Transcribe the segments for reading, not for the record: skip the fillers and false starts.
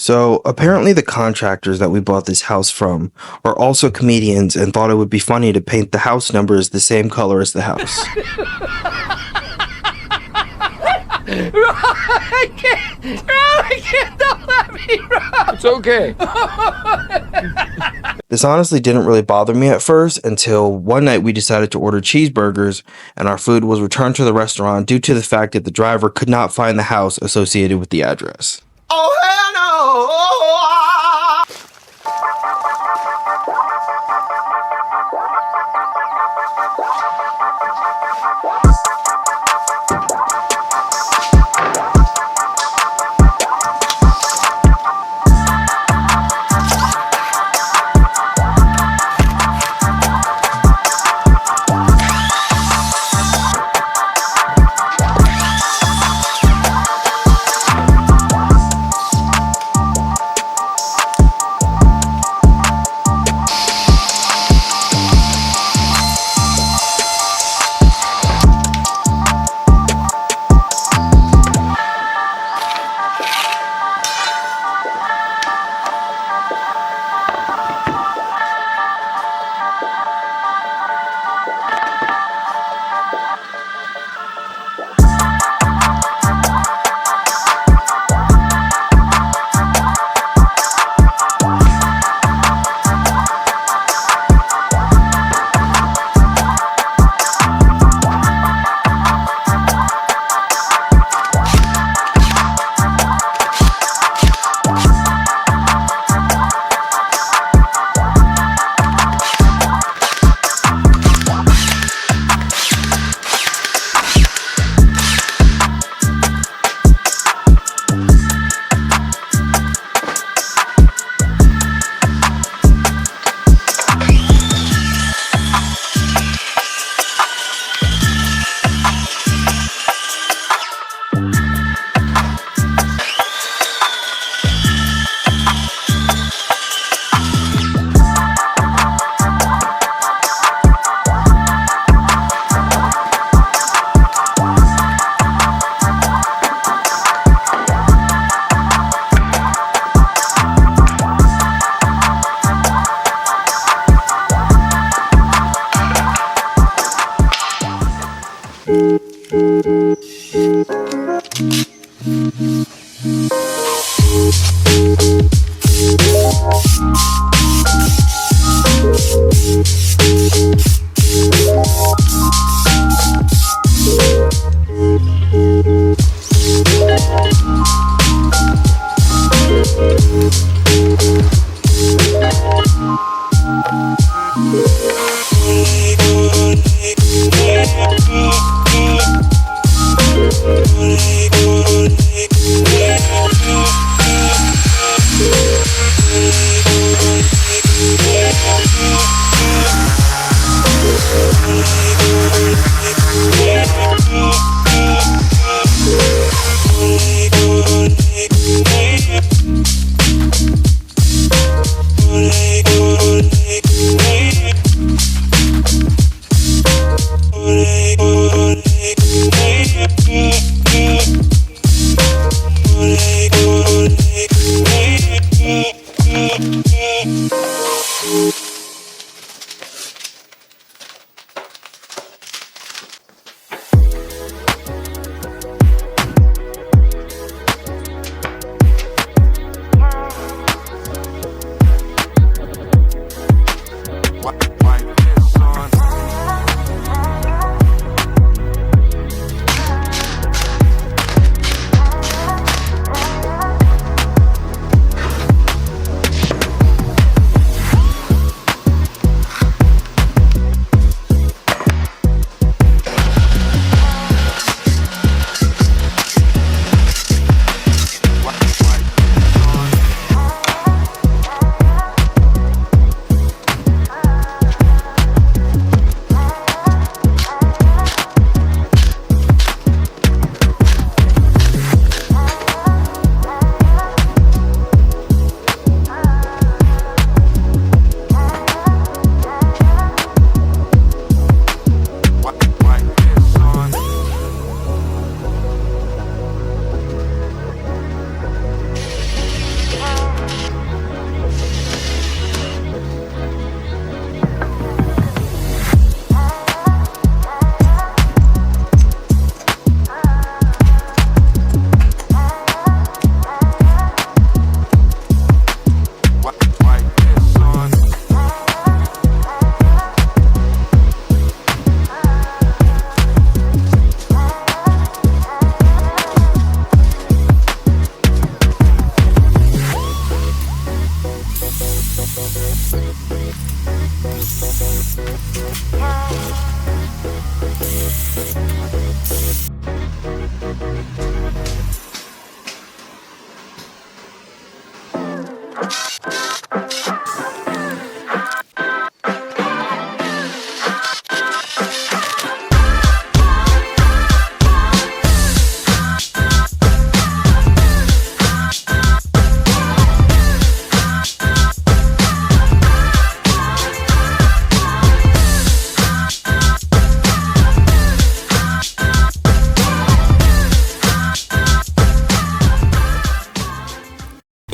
So apparently the contractors that we bought this house from are also comedians and thought it would be funny to paint the house numbers the same color as the house. I can't, don't let me, Rob. It's okay. This honestly didn't really bother me at first until one night we decided to order cheeseburgers and our food was returned to the restaurant due to the fact that the driver could not find the house associated with the address. Oh, hell no.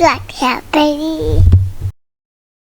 Black Hat, baby.